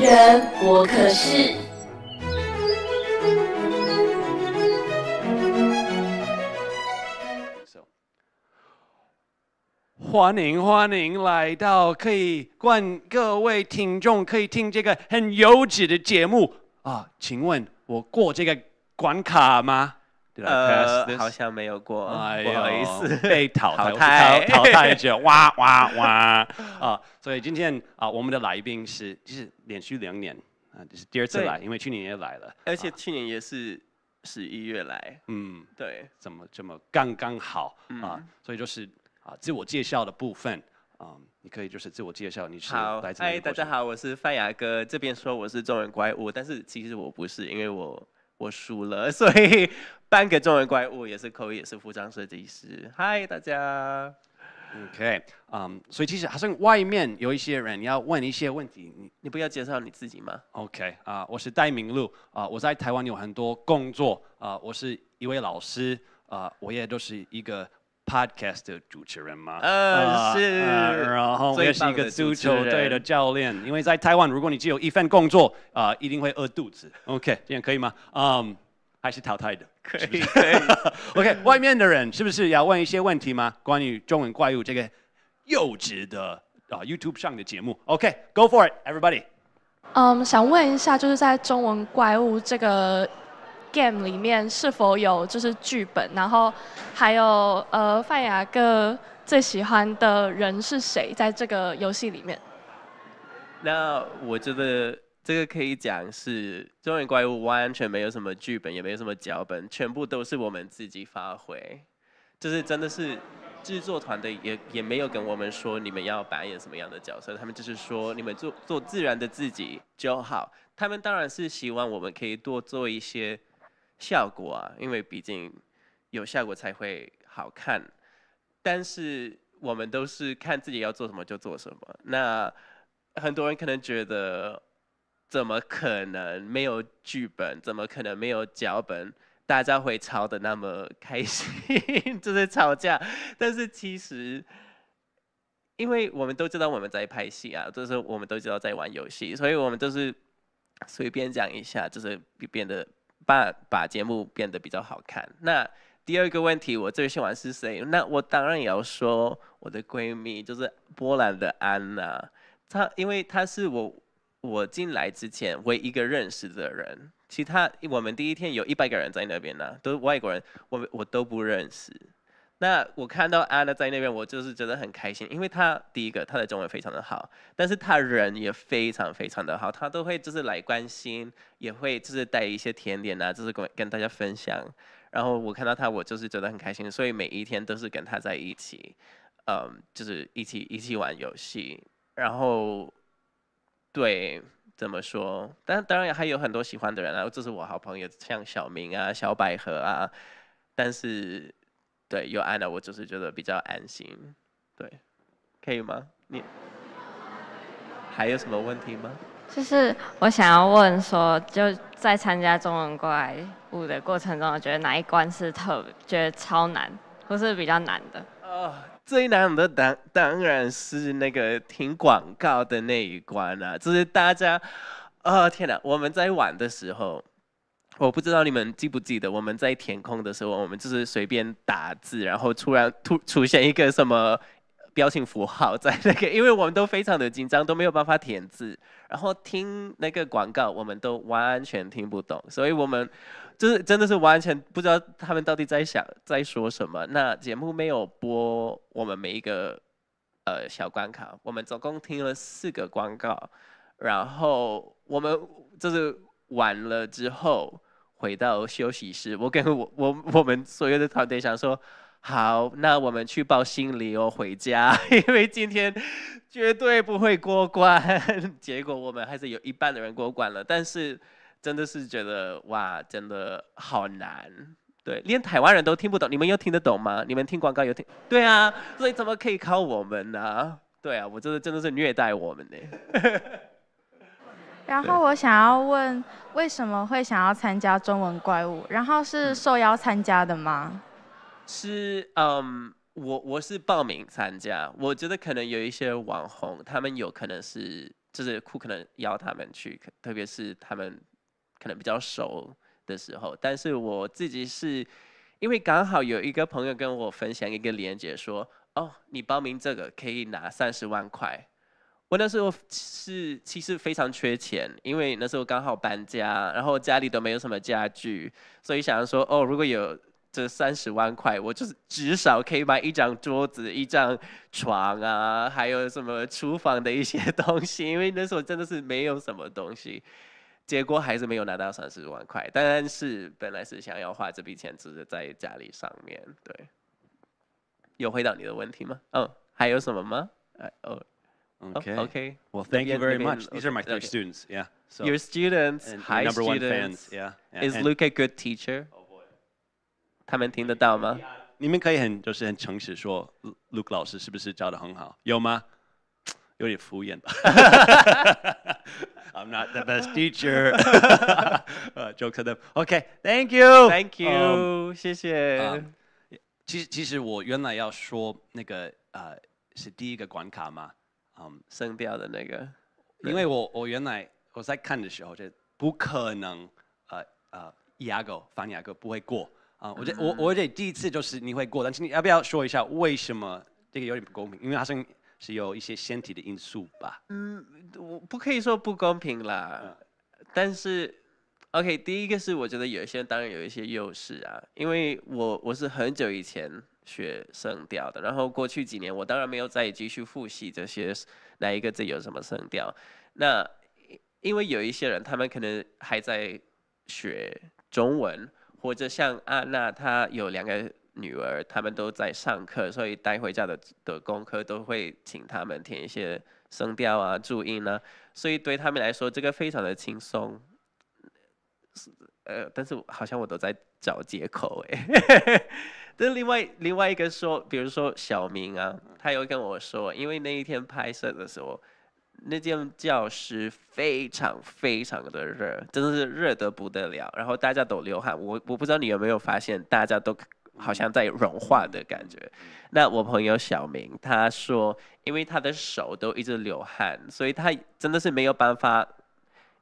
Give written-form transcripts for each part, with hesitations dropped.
人播客室。欢迎来到各位听众可以听这个很优质的节目啊！请问我过这个关卡吗？好像没有过，不好意思，被淘汰者，哇啊！所以今天啊，我们的来宾就是连续2年啊，这是第2次来，因为去年也来了，而且去年也是11月来，对，怎么这么刚刚好啊？所以就是自我介绍的部分你可以就是自我介绍，你是来自哪个国家？大家好，我是范雅哥，这边说我是中文怪物，但是其实我不是，因为我输了，所以半个中文怪物也是口语，也是服装设计师。嗨，大家。OK， 所以其实好像外面有一些人要问一些问题，你不要介绍你自己吗 ？OK， 我是戴明路我在台湾有很多工作我是一位老师我也都是一个 podcast 的主持人嘛，是，然后我也是一个足球队的教练。因为在台湾，如果你只有一份工作一定会饿肚子。OK， 这样可以吗？还是淘汰的？可以。OK， 外面的人是不是要问一些问题吗？关于中文怪物这个幼稚的YouTube 上的节目。OK，go for it，everybody。想问一下，就是在中文怪物这个 game 里面是否有就是剧本，然后还有范雅哥最喜欢的人是谁在这个游戏里面？那我觉得这个可以讲是中文怪物完全没有什么剧本，也没有什么脚本，全部都是我们自己发挥，就是真的是制作团队也没有跟我们说你们要扮演什么样的角色，他们就是说你们做自然的自己就好。他们当然是希望我们可以多做一些效果因为毕竟有效果才会好看。但是我们都是看自己要做什么就做什么。那很多人可能觉得，怎么可能没有剧本？怎么可能没有脚本？大家会吵得那么开心，就是吵架。但是其实，因为我们都知道我们在拍戏就是我们都知道在玩游戏，所以我们都是随便讲一下，就是变得把节目变得比较好看。那第2个问题，我最喜欢是谁？那我当然也要说我的闺蜜，就是波兰的安娜。因为她是我进来之前唯一一个认识的人，我们第一天有100个人在那边都是外国人，我都不认识。那我看到安娜在那边，我就是觉得很开心，因为第一个她的中文非常的好，但是她人也非常非常的好，她都会就是来关心，也会就是带一些甜点就是跟大家分享。然后我看到她，我就是觉得很开心，所以每一天都是跟她在一起，就是一起玩游戏。然后，对，怎么说？当然还有很多喜欢的人这是我好朋友，像小明小百合但是，对，有安娜，我就是觉得比较安心。对，可以吗？你还有什么问题吗？就是我想要问说，就在参加中文怪物的过程中，我觉得哪一关是觉得超难，或是比较难的？最难的当然是那个听广告的那一关就是大家，天哪！我们在玩的时候，我不知道你们记不记得，我们在填空的时候，我们就是随便打字，然后突然出现一个什么表情符号在那个，因为我们都非常的紧张，都没有办法填字，然后听那个广告，我们都完全听不懂，所以我们就是真的是完全不知道他们到底在说什么。那节目没有播我们每一个小关卡，我们总共听了4个广告，然后我们就是完了之后回到休息室，我跟我们所有的团队想说，好，那我们去抱行李回家，因为今天绝对不会过关。结果我们还是有一半的人过关了，但是真的是觉得哇，真的好难。对，连台湾人都听不懂，你们有听得懂吗？你们听广告有听？对啊，所以怎么可以靠我们呢？对啊，我真的是虐待我们呢。然后我想要问，为什么会想要参加中文怪物？然后是受邀参加的吗？是，我是报名参加。我觉得可能有一些网红，他们有可能是就是库可能邀他们去，特别是他们可能比较熟的时候。但是我自己是因为刚好有一个朋友跟我分享一个连结说，哦，你报名这个可以拿30万块。我那时候是其实非常缺钱，因为那时候刚好搬家，然后家里都没有什么家具，所以想说，哦，如果有这30万块，我就是至少可以买一张桌子、一张床啊，还有什么厨房的一些东西，因为那时候真的是没有什么东西。结果还是没有拿到30万块，但是本来是想要花这笔钱，只是在家里上面。对，有回答你的问题吗？还有什么吗？Okay. Well, thank you very much. These are my 3 students. Yeah. So your students, high number one students. fans. Yeah. Is Luke a good teacher? 他们听得到吗？你们可以很诚实说 ，Luke 老师是不是教得很好？有吗？有点敷衍吧。I'm not the best teacher. Joke to them. Okay. Thank you. Thank you. 谢谢。其实我原来要说那个是第一个关卡嘛。声调的那个，因为我原来我在看的时候就不可能雅狗翻雅狗不会过我觉得第一次就是你会过，但是你要不要说一下为什么这个有点不公平？因为好像是有一些先天的因素吧。我不可以说不公平啦，但是 OK， 第一个是我觉得有一些当然有一些优势啊，因为我是很久以前学声调的，然后过去几年我当然没有再继续复习这些哪一个字有什么声调。那因为有一些人他们可能还在学中文，或者像安娜她有2个女儿，他们都在上课，所以带回家的功课都会请他们填一些声调啊、注音啊，所以对他们来说这个非常的轻松。但是好像我都在找借口但另外一个说，比如说小明啊，他有跟我说，因为那一天拍摄的时候，那间教室非常非常的热，真的是热得不得了，然后大家都流汗。我不知道你有没有发现，大家都好像在融化的感觉。那我朋友小明他说，因为他的手都一直流汗，所以他真的是没有办法，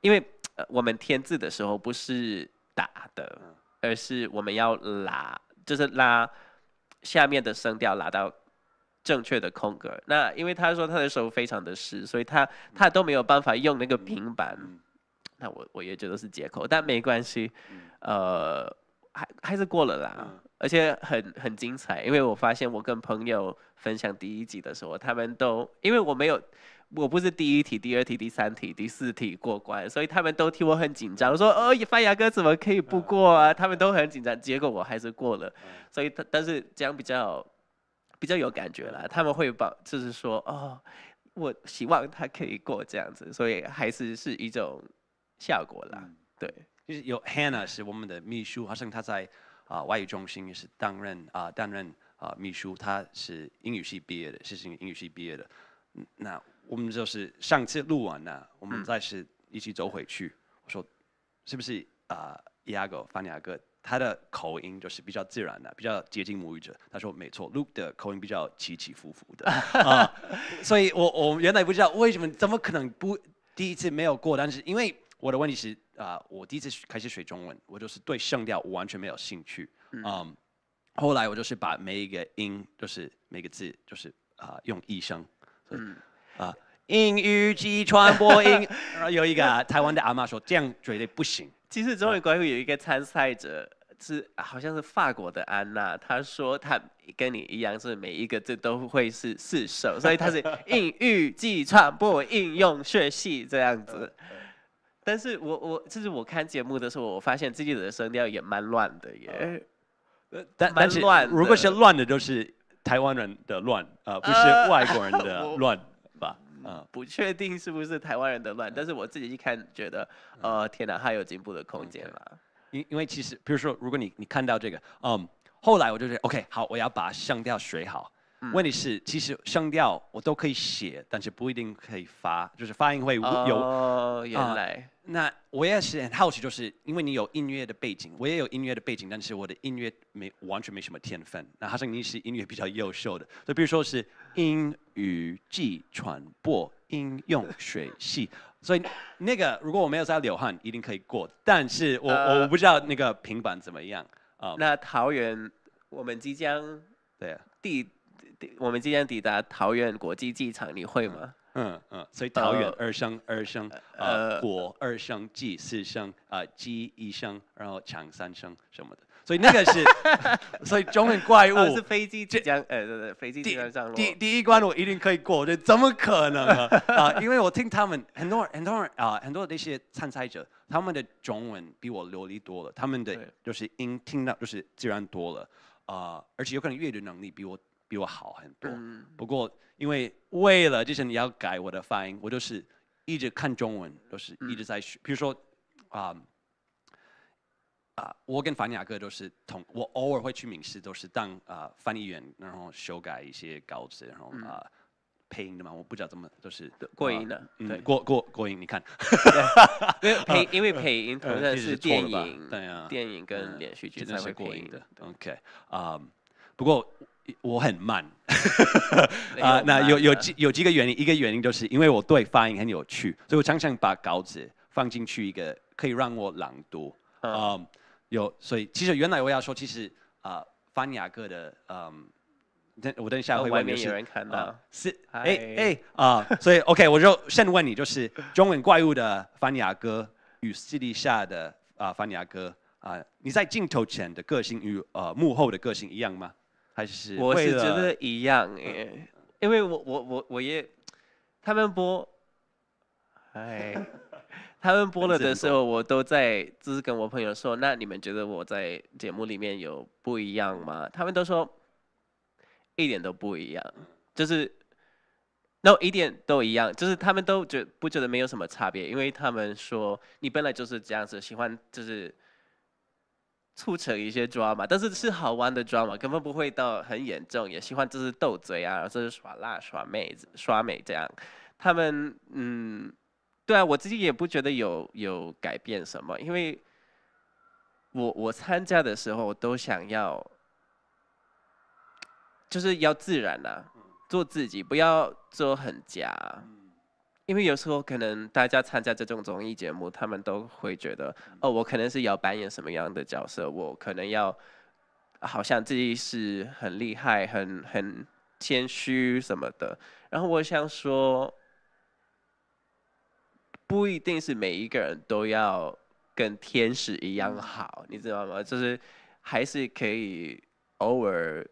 因为我们填字的时候不是打的，而是我们要拉。就是拉下面的声调拉到正确的空格。那因为他说他的手非常的湿，所以他都没有办法用那个平板。那我也觉得是借口，但没关系。还是过了啦，而且很精彩。因为我发现我跟朋友分享第1集的时候，他们都因为我不是第1题、第2题、第3题、第4题过关，所以他们都替我很紧张，说翻雅哥怎么可以不过啊？他们都很紧张，结果我还是过了。所以但是这样比较有感觉啦。他们会就是说我希望他可以过这样子，所以还是一种效果啦。对，就是有 Hannah 是我们的秘书，好像他在外语中心也是担任秘书，他是英语系毕业的，世新英语系毕业的。那我们就是上次录完了，我们再是一起走回去。我说是不是雅狗翻雅哥他的口音就是比较自然的，比较接近母语者？他说没错 ，Luke 的口音比较起起伏伏的所以我原来不知道为什么，怎么可能第一次没有过？但是因为我的问题是我第一次开始学中文，我就是对声调完全没有兴趣。后来我就是把每一个音，就是每个字，就是用异声。英语及传播音，然后有一个台湾的阿嬷说这样绝对不行。其实中文怪物有一个参赛者好像是法国的安娜，她说她跟你一样是每一个字都会是4首，所以她是英语暨传播应用学系这样子。但是就是我看节目的时候，我发现自己的声调也蛮乱的耶。但是如果是乱的，就是台湾人的乱不是外国人的乱吧？不确定是不是台湾人的乱，但是我自己一看觉得，天哪，还有进步的空间啦。因为其实，比如说，如果你看到这个，后来我就觉得 OK， 好，我要把声调学好。问题是，其实声调我都可以写，但是不一定可以发，就是发音会有。哦，原来。那我也是很好奇，就是因为你有音乐的背景，我也有音乐的背景，但是我的音乐完全没什么天分。那好像你是音乐比较优秀的，所以比如说是英语暨传播应用学系，所以那个如果我没有在流汗，一定可以过。但是我不知道那个平板怎么样。那桃园，我们即将我们即将抵达桃园国际机场，你会吗？所以桃园二声国二声技四声机一声，然后强三声什么的，所以那个是，所以中文怪物是飞机即将对，飞机即将上落。第一关我一定可以过，我觉得怎么可能啊？因为我听他们很多那些参赛者，他们的中文比我流利多了，他们的就是音听到就是自然多了而且有可能阅读能力比我好很多。不过因为为了就是你要改我的发音，我就是一直看中文，就是一直在学。比如说我跟凡雅哥都是我偶尔会去闽师，都是当翻译员，然后修改一些稿子，然后配音的嘛，我不知道怎么都是过音的，对，过音，你看，因为配音同样是电影，对啊，电影跟连续剧才会过音配音的。OK， 不过我很慢那有几个原因，一个原因就是因为我对发音很有趣，所以我常常把稿子放进去一个可以让我朗读。所以其实原来我要说，其实翻雅各的我等一下会问你是外面有人看到是所以 OK 我就先问你，就是中文怪物的翻雅哥与私底下的翻雅哥你在镜头前的个性与幕后的个性一样吗？还是我是觉得一样耶，因为我也他们播了的时候，我都在就是跟我朋友说，那你们觉得我在节目里面有不一样吗？他们都说一点都不一样，就是一点都一样，就是他们都不觉得没有什么差别，因为他们说你本来就是这样子，喜欢就是促成一些drama，但是是好玩的drama，根本不会到很严重，也喜欢就是斗嘴啊，就是耍辣、耍美这样。他们对啊，我自己也不觉得有改变什么，因为我参加的时候都想要，就是要自然啊，做自己，不要做很假。因为有时候可能大家参加这种综艺节目，他们都会觉得，我可能是要扮演什么样的角色，我可能要好像自己是很厉害、很谦虚什么的。然后我想说，不一定是每一个人都要跟天使一样好，你知道吗？就是还是可以偶尔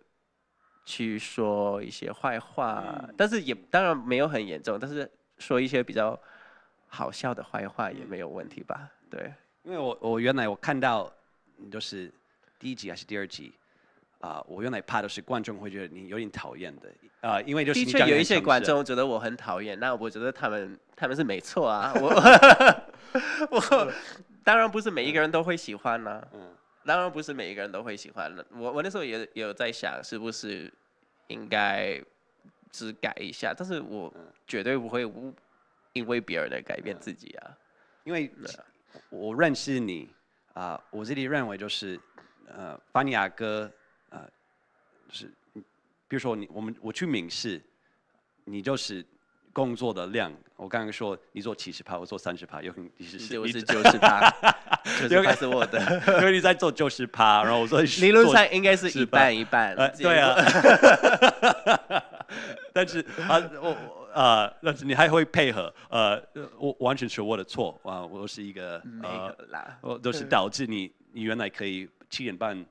去说一些坏话，但是也当然没有很严重，但是说一些比较好笑的坏话也没有问题吧？对，因为我原来我看到就是第一集还是第二集我原来怕的是观众会觉得你有点讨厌的因为就是的确有一些观众觉得我很讨厌，那我觉得他们是没错啊，我当然不是每一个人都会喜欢啦，当然不是每一个人都会喜欢的。我那时候也有在想，是不是应该只改一下，但是我绝对不会因为别人而改变自己啊。因为我认识你我自己认为就是凡雅哥就是比如说我去闽市，你就是工作的量，我刚刚说你做70%，我做30%，有可能你是我是90%，90%是我的，因为你在做90%，然后我说理论上应该是一半一半，对啊，但是但是你还会配合，我完全是我的错我是一个没有啦，都是导致你原来可以7点半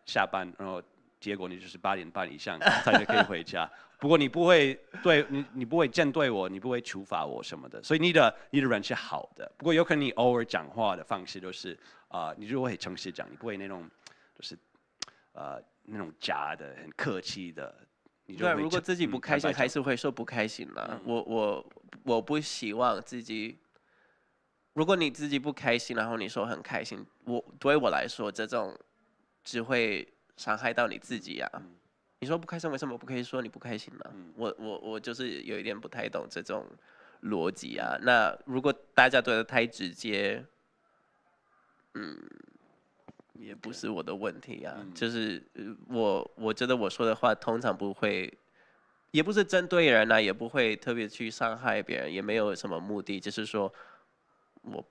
下班，然后结果你就是8点半以上才可以回家。不过你不会你不会针对我，你不会处罚我什么的，所以你的人是好的。不过有可能你偶尔讲话的方式就是你就会诚实讲，你不会那种就是那种假的、很客气的。对，如果自己不开心，还是会说不开心啦。我不希望自己，如果你自己不开心，然后你说很开心，对我来说，这种只会伤害到你自己啊。你说不开心，为什么不可以说你不开心呢？我就是有一点不太懂这种逻辑啊。那如果大家对的太直接，也不是我的问题啊。就是我觉得我说的话通常不会，也不是针对人啊，也不会特别去伤害别人，也没有什么目的，就是说我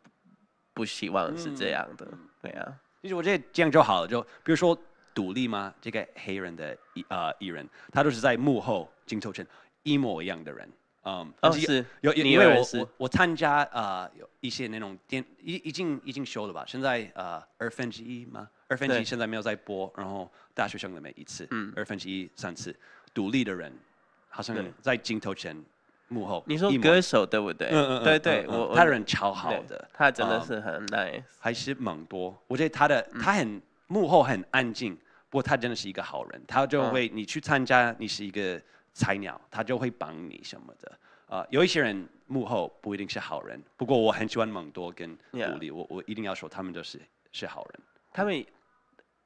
不希望是这样的，对啊。其实我觉得这样就好了，就比如说独立嘛，这个黑人的艺人，他都是在幕后镜头前一模一样的人。是因为我参加有一些那种已经修了吧，现在1/2吗？1/2现在没有在播，然后大学生的每一次1/2、3次，独立的人好像在镜头前幕后。你说歌手对不对？对，他人超好的，他真的是很 nice，还是蛮多。我觉得他很幕后很安静，不过他真的是一个好人，他就会你去参加，你是一个菜鸟，他就会帮你什么的。有一些人幕后不一定是好人，不过我很喜欢蒙多跟独立，我一定要说他们是好人。他们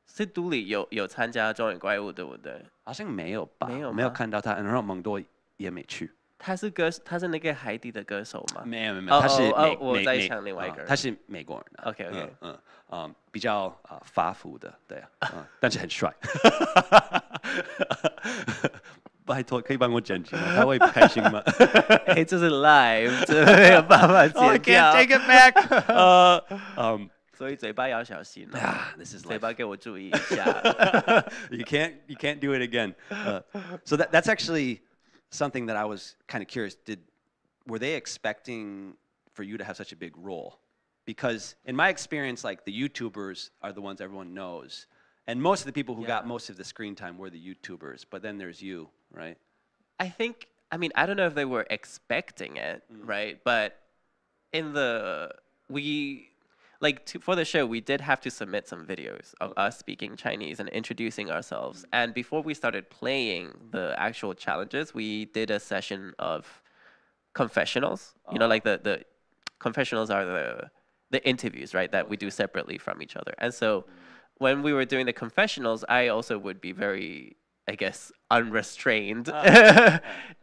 是独立有参加中文怪物对不对？好像没有吧？没有看到他，然后蒙多也没去。他是那个海底的歌手吗？没有，他是我在想另外一个人，他是美国人。OK， 比较发福的，对啊，但是很帅。拜托，可以帮我剪辑吗？他会不开心吗？这是 live， 真的没有办法剪掉。I can't take it back. 所以嘴巴要小心啊！嘴巴给我注意一下。You can't do it again. So that's actually something that I was kind of curious. Were they expecting for you to have such a big role? Because in my experience, like the YouTubers are the ones everyone knows. And most of the people who got most of the screen time were the YouTubers, but then there's you, right? I don't know if they were expecting it, right? But for the show, we did have to submit some videos of us speaking Chinese and introducing ourselves. And before we started playing the actual challenges, we did a session of confessionals. You know, like the confessionals are the interviews, right? That we do separately from each other. And so when we were doing the confessionals, I also would be very, I guess, unrestrained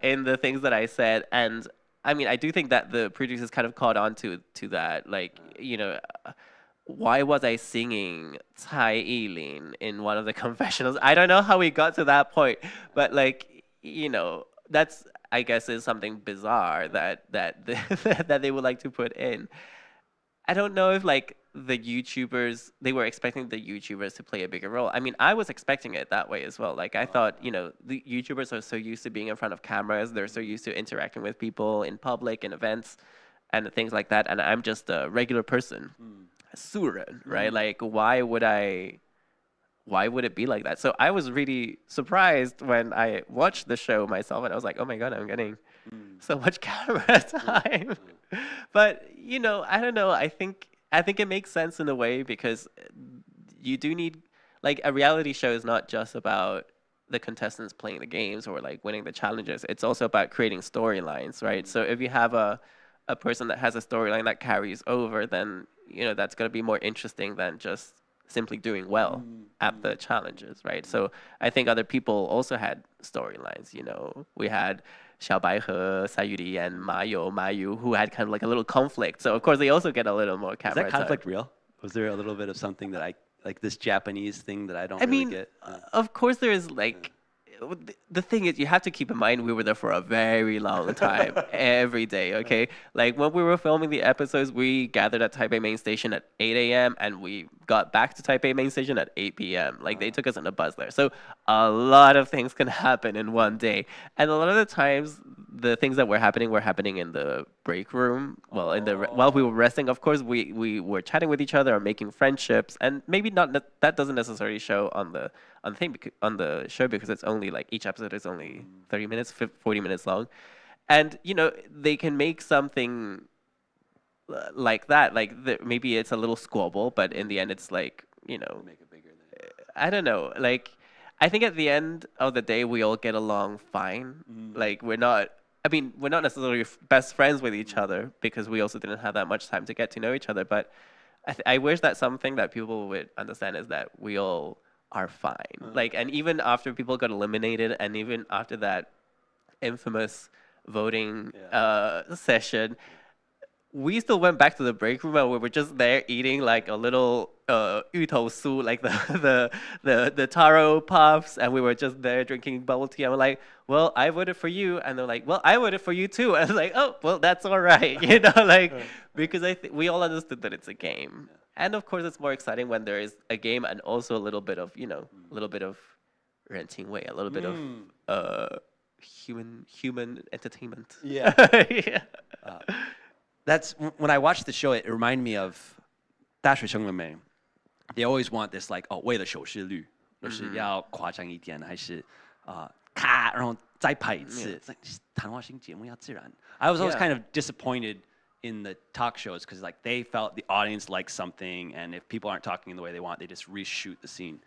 in the things that I said. And I do think that the producers kind of caught on to that. Like, why was I singing Cai Yilin in one of the confessionals? I don't know how we got to that point, but that's, I guess, is something bizarre that they would like to put in. I don't know if the YouTubers, they were expecting the YouTubers to play a bigger role. I was expecting it that way as well. I thought, the YouTubers are so used to being in front of cameras. They're so used to interacting with people in public, in events, and things like that. And I'm just a regular person, a suren, right? Why would it be like that? So I was really surprised when I watched the show myself, and I was like, oh my God, I'm getting so much camera time. But, I don't know. I think it makes sense in a way because you do need, a reality show is not just about the contestants playing the games or winning the challenges. It's also about creating storylines, right? So if you have a person that has a storyline that carries over, then, that's going to be more interesting than just simply doing well at the challenges, right? So I think other people also had storylines, we had Xiaobai He, Sayuri, and Mayu, who had kind of a little conflict. So of course they also get a little more camera time. Is that conflict real? Was there a little bit of something that this Japanese thing that I don't really get? Of course there is the thing is, you have to keep in mind we were there for a very long time, every day, okay? When we were filming the episodes, we gathered at Taipei Main Station at 8 a.m. and we got back to Taipei Main Station at 8 p.m. They took us in a bus there. So a lot of things can happen in one day. And a lot of the times, the things that were happening in the break room. Well, while we were resting, of course, we were chatting with each other or making friendships. And maybe that doesn't necessarily show on the show because it's only each episode is only 30 minutes, 40 minutes long. And, they can make something like that. Maybe it's a little squabble, but in the end, it's make it bigger than I don't know. I think at the end of the day, we all get along fine. We're not necessarily best friends with each other because we also didn't have that much time to get to know each other. But I wish that something that people would understand is that we all are fine. Like, and even after people got eliminated, and even after that infamous voting session, we still went back to the break room and we were just there eating like a little 芋头酥, like the taro puffs, and we were just there drinking bubble tea. And we're like, well, I voted for you, and they're like, well, I voted for you too. And I was like, oh, well, that's all right, you know, like because we all understood that it's a game, and of course it's more exciting when there is a game and also a little bit of, you know, a little bit of renting way, a little bit of human entertainment. Yeah. That's when I watched the show. It reminded me of 大学生了没 They always want this like 为了收视率，就是要夸张一点，还是咔，然后再拍一次。谈话性节目要自然。I was always kind of disappointed in the talk shows because like they felt the audience liked something, and if people aren't talking in the way they want, they just reshoot the scene.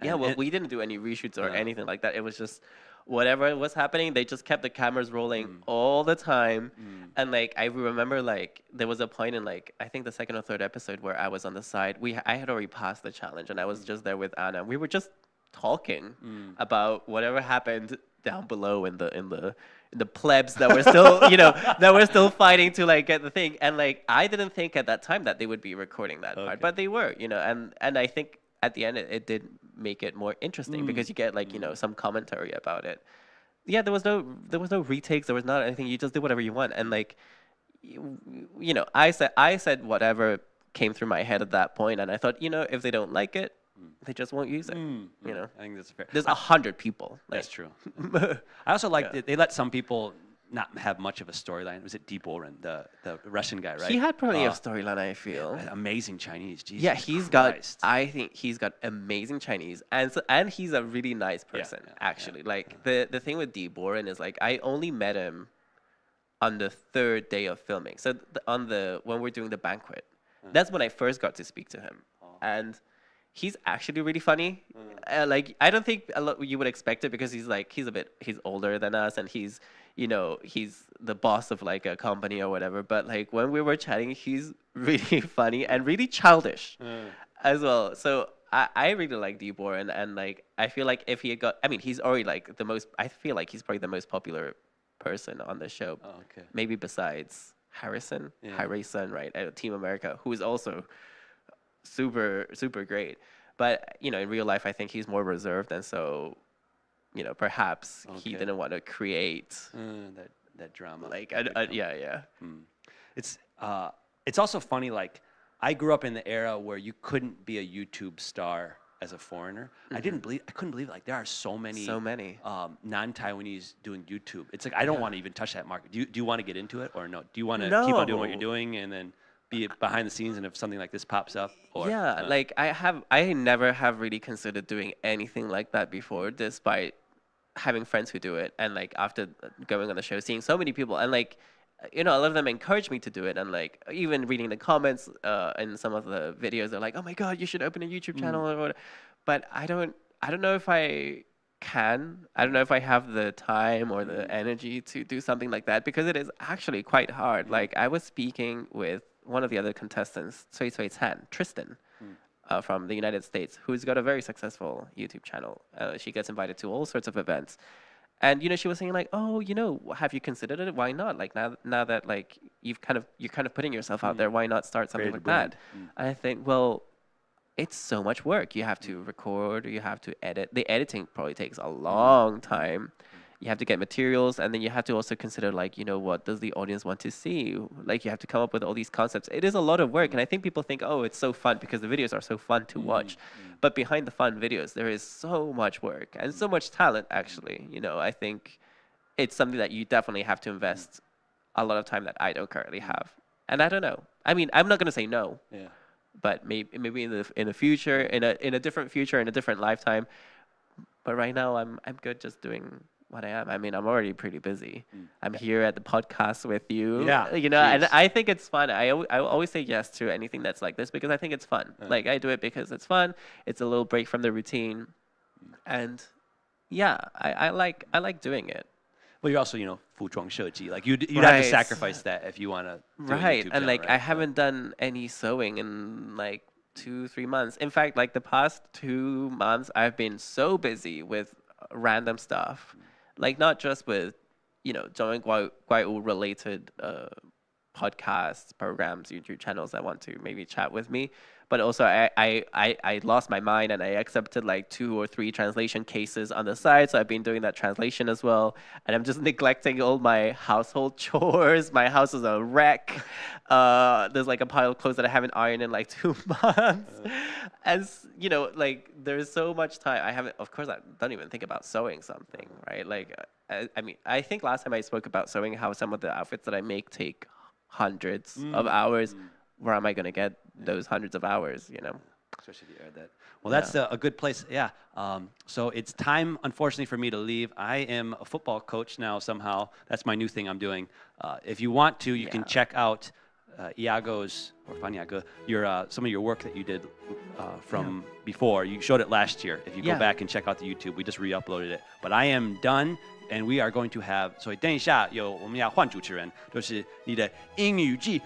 Well, we didn't do any reshoots or anything like that. It was just whatever was happening, they just kept the cameras rolling all the time. And like I remember, like there was a point in like I think the second or third episode where I was on the side. I had already passed the challenge, and I was just there with Anna. We were just talking about whatever happened down below in the plebs that were still, you know, that were still fighting to like get the thing. And like I didn't think at that time that they would be recording that part, but they were, you know. And I think at the end it did make it more interesting because you get like, you know, some commentary about it. Yeah, there was no retakes, there was not anything. You just did whatever you want. And like you know, I said whatever came through my head at that point, and I thought, you know, if they don't like it, they just won't use it. You know, I think that's fair. There's 100 people. That's true. I also like that they let some people not have much of a storyline. Was it Deep Oren, the Russian guy, right? He had plenty of storyline, I feel. Amazing Chinese. Jesus yeah, Christ. I think he's got amazing Chinese, and he's a really nice person, actually. Like the thing with Deep Oren is like I only met him on the third day of filming. So when we're doing the banquet, that's when I first got to speak to him, and he's actually really funny. Like I don't think you would expect it because he's older than us, and he's the boss of like a company or whatever. But like when we were chatting, he's really funny and really childish as well. So I really like Deep Oren, and like I feel like if he had he's already like I feel like he's probably the most popular person on the show. Maybe besides Harrison, right, at Team America, who is also super, super great. But, you know, in real life, I think he's more reserved. And so, you know, perhaps he didn't want to create that drama. Like, yeah. It's also funny, like, I grew up in the era where you couldn't be a YouTube star as a foreigner. I couldn't believe like there are so many non-Taiwanese doing YouTube. It's like I don't want to even touch that market. Do you want to get into it or no? Do you want to keep on doing what you're doing and then be behind the scenes, and if something like this pops up? Or, like I never have really considered doing anything like that before, despite having friends who do it, and like after going on the show, seeing so many people, and like, you know, a lot of them encouraged me to do it, and like even reading the comments in some of the videos, they're like, "Oh my God, you should open a YouTube channel," or whatever. But I don't know if I can. I don't know if I have the time or the energy to do something like that, because it is actually quite hard. Like I was speaking with one of the other contestants, Tristan, from the United States, who's got a very successful YouTube channel. She gets invited to all sorts of events. And, you know, she was saying like, oh, you know, have you considered it? Why not? Like now that like you're kind of putting yourself out there, why not start something like that? And I think, well, it's so much work. You have to record, you have to edit. The editing probably takes a long time. You have to get materials, and then you have to also consider like, you know, what does the audience want to see? Like you have to come up with all these concepts. It is a lot of work, and I think people think, oh, it's so fun because the videos are so fun to watch. But behind the fun videos, there is so much work and so much talent, actually. You know, I think it's something that you definitely have to invest a lot of time that I don't currently have. And I don't know. I mean, I'm not going to say no. Yeah. But maybe in the future, in a different future, in a different lifetime. But right now, I'm good just doing what I am. I mean, I'm already pretty busy. I'm here at the podcast with you. Yeah, you know, and I think it's fun. I always say yes to anything that's like this because I think it's fun. Like I do it because it's fun. It's a little break from the routine, and yeah, I like doing it. Well, you're also, you know, 服装设计. Like you'd have to sacrifice that if you want to. Right, and like I haven't done any sewing in like 2-3 months. In fact, like the past 2 months, I've been so busy with random stuff, like not just with, you know, 中文怪物 related podcasts, programs, YouTube channels that want to maybe chat with me, but also I lost my mind and I accepted like 2 or 3 translation cases on the side. So I've been doing that translation as well. And I'm just neglecting all my household chores. My house is a wreck. There's like a pile of clothes that I haven't ironed in like 2 months. And you know, like there's so much time. Of course, I don't even think about sewing something, right? Like, I mean, I think last time I spoke about sewing, how some of the outfits that I make take hundreds of hours. Where am I going to get those hundreds of hours, you know? Especially if you add that. Well, that's a good place. Yeah. So it's time, unfortunately, for me to leave. I am a football coach now somehow. That's my new thing I'm doing. If you want to, you can check out Iago's, or Fanyago, some of your work that you did from before. You showed it last year. If you go back and check out the YouTube, we just re-uploaded it. But I am done. And we are going to have, 所以等一下我们要换主持人，就是你的英语暨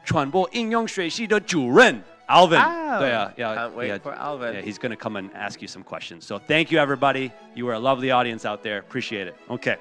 传播应用学系的主任 Alvin. 对啊 Can't wait for Alvin. Yeah, he's going to come and ask you some questions. So thank you, everybody. You were a lovely audience out there. Appreciate it. Okay.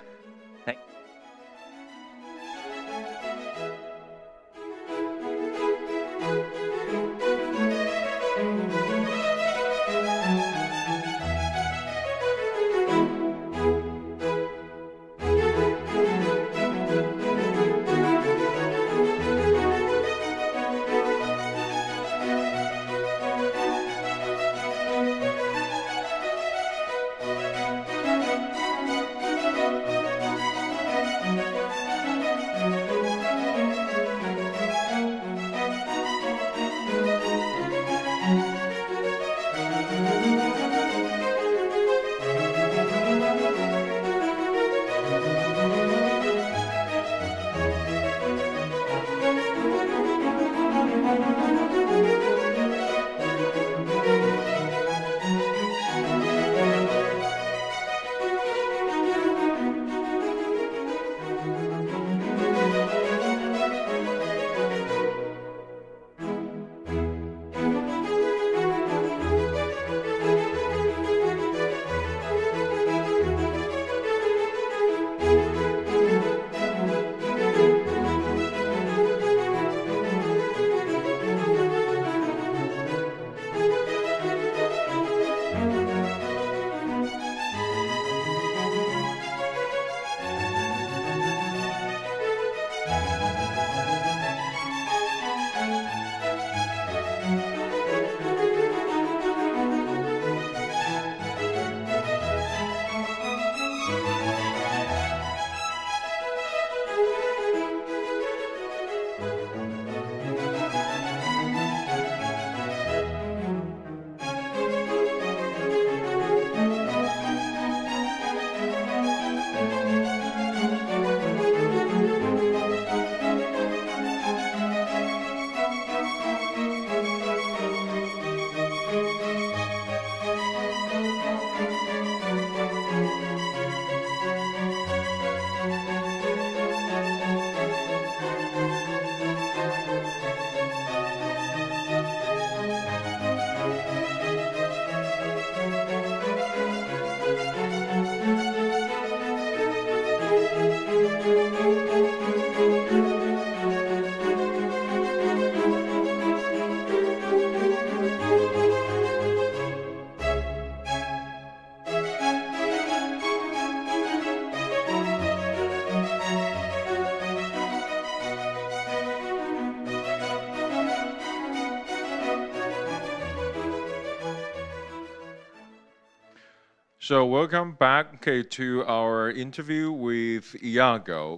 So welcome back, to our interview with Iago,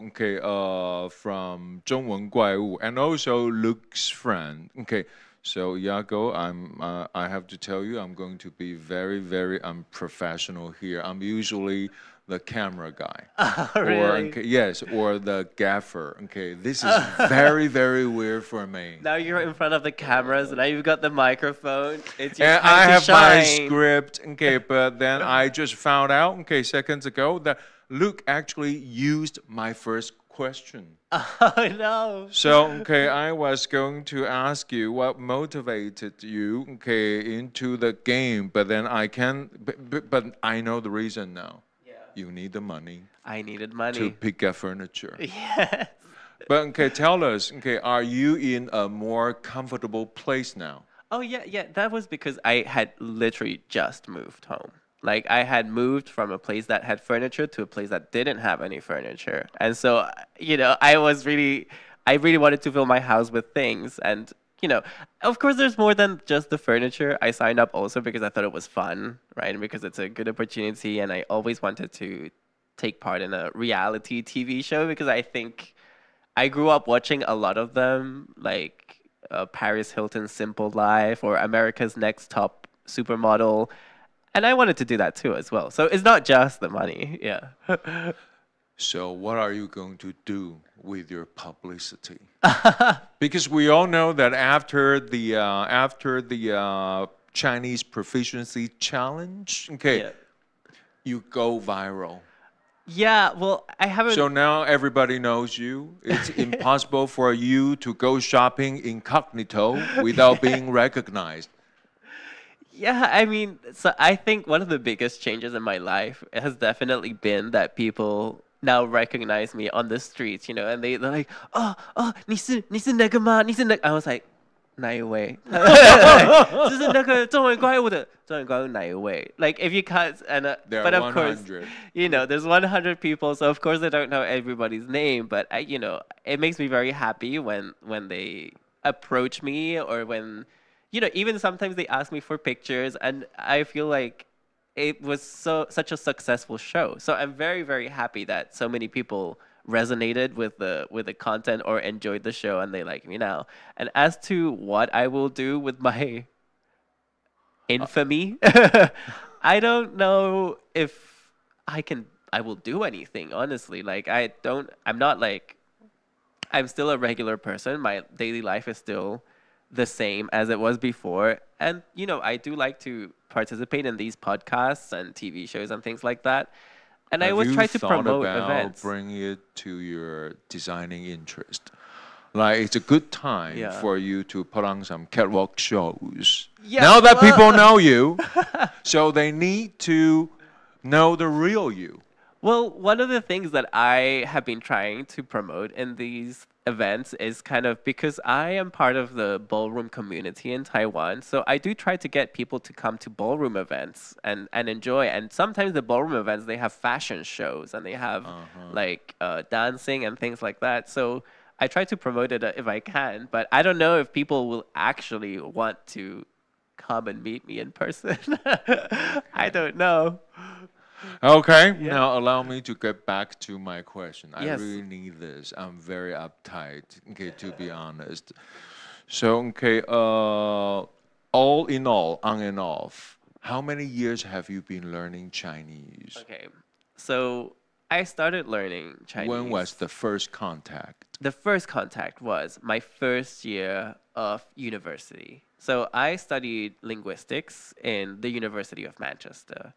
from 中文怪物, and also Luke's friend. So Iago, I have to tell you, I'm going to be very, very unprofessional here. I'm usually the camera guy. Really? Or the gaffer. This is very, very weird for me. Now you're in front of the cameras, and now you've got the microphone. It's your time I to have shine. my script, but then I just found out, seconds ago, that Luke actually used my first question. Oh no. So, okay, I was going to ask you what motivated you, okay, into the game, but then but I know the reason now. Yeah. You need the money I needed money. to pick up furniture. Yes. But okay, tell us, okay, are you in a more comfortable place now? Oh yeah. That was because I had literally just moved home. Like I had moved from a place that had furniture to a place that didn't have any furniture. And so, I really wanted to fill my house with things. And, of course there's more than just the furniture. I signed up also because I thought it was fun, right? And because it's a good opportunity. And I always wanted to take part in a reality TV show because I think I grew up watching a lot of them, like Paris Hilton's Simple Life or America's Next Top Supermodel. And I wanted to do that too as well. So it's not just the money, yeah. So what are you going to do with your publicity? Because we all know that after the Chinese Proficiency Challenge, okay, Yeah. you go viral. Yeah, well, I haven't... So now everybody knows you. It's impossible for you to go shopping incognito without being recognized. Yeah, I mean, so I think one of the biggest changes in my life has definitely been that people now recognize me on the streets, and they're like, oh, 你是那个吗？你是那个 I was like, 哪一位？就是那个中文怪物的中文怪物哪一位？ Like if you can't, There but are of course, 100. there's 100 people, so of course I don't know everybody's name, but it makes me very happy when they approach me or when. Even sometimes they ask me for pictures, and I feel like it was such a successful show. So I'm very, very happy that so many people resonated with the content or enjoyed the show, and they like me now. And as to what I will do with my infamy, I don't know if I will do anything, honestly. Like I'm still a regular person. My daily life is still the same as it was before. And, I do like to participate in these podcasts and TV shows and things like that. And I always try to promote events. Bring it to your designing interest. Like it's a good time for you to put on some catwalk shows. Yeah, now that people know you, so they need to know the real you. Well, one of the things that I have been trying to promote in these events is kind of because I am part of the ballroom community in Taiwan. So I do try to get people to come to ballroom events and enjoy. And sometimes the ballroom events, they have fashion shows and they have dancing and things like that. So I try to promote it if I can, but I don't know if people will actually want to come and meet me in person. I don't know. Okay, now allow me to get back to my question. Yes. I really need this. I'm very uptight, okay, to be honest. So, okay, all in all, on and off, how many years have you been learning Chinese? Okay, so I started learning Chinese. When was the first contact? The first contact was my first year of university. So I studied linguistics in the University of Manchester.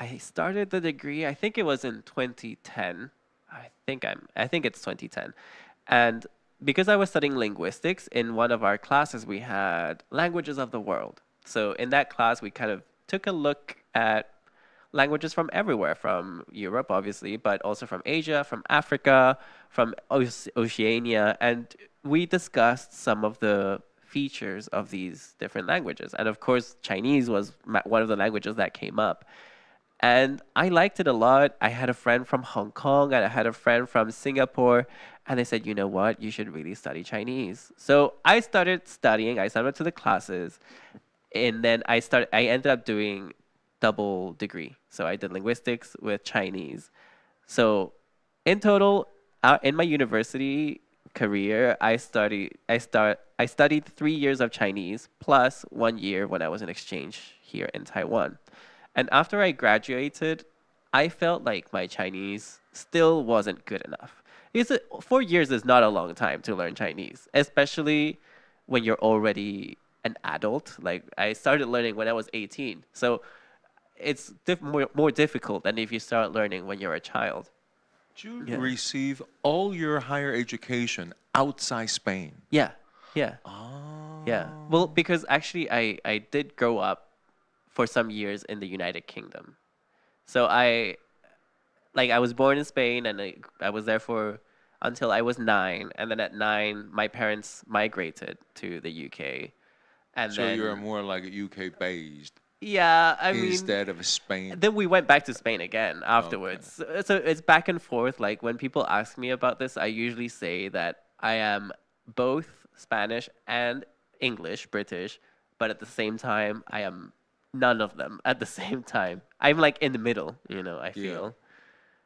I started the degree, I think it was in 2010. I think it's 2010. And because I was studying linguistics, in one of our classes we had languages of the world. So in that class we kind of took a look at languages from everywhere, from Europe obviously, but also from Asia, from Africa, from Oceania, and we discussed some of the features of these different languages. And of course Chinese was one of the languages that came up. And I liked it a lot. I had a friend from Hong Kong and I had a friend from Singapore. And they said, you know what, you should really study Chinese. So I started studying. I signed up to the classes. And then I ended up doing double degree. So I did linguistics with Chinese. So in total, in my university career, I studied 3 years of Chinese plus 1 year when I was in exchange here in Taiwan. And after I graduated, I felt like my Chinese still wasn't good enough. Because 4 years is not a long time to learn Chinese, especially when you're already an adult. Like I started learning when I was 18. So it's more difficult than if you start learning when you're a child. you receive all your higher education outside Spain? Yeah. Yeah. Oh. Yeah. Well, because actually I did grow up for some years in the United Kingdom. So I was born in Spain, and I was there for until I was 9, and then at 9 my parents migrated to the UK. And So then, you're more like UK based yeah, I mean, instead of Spain. then we went back to Spain again afterwards. So it's back and forth. Like when people ask me about this, I usually say that I am both Spanish and English, British, but at the same time, I am none of them at the same time. I'm like in the middle, I feel.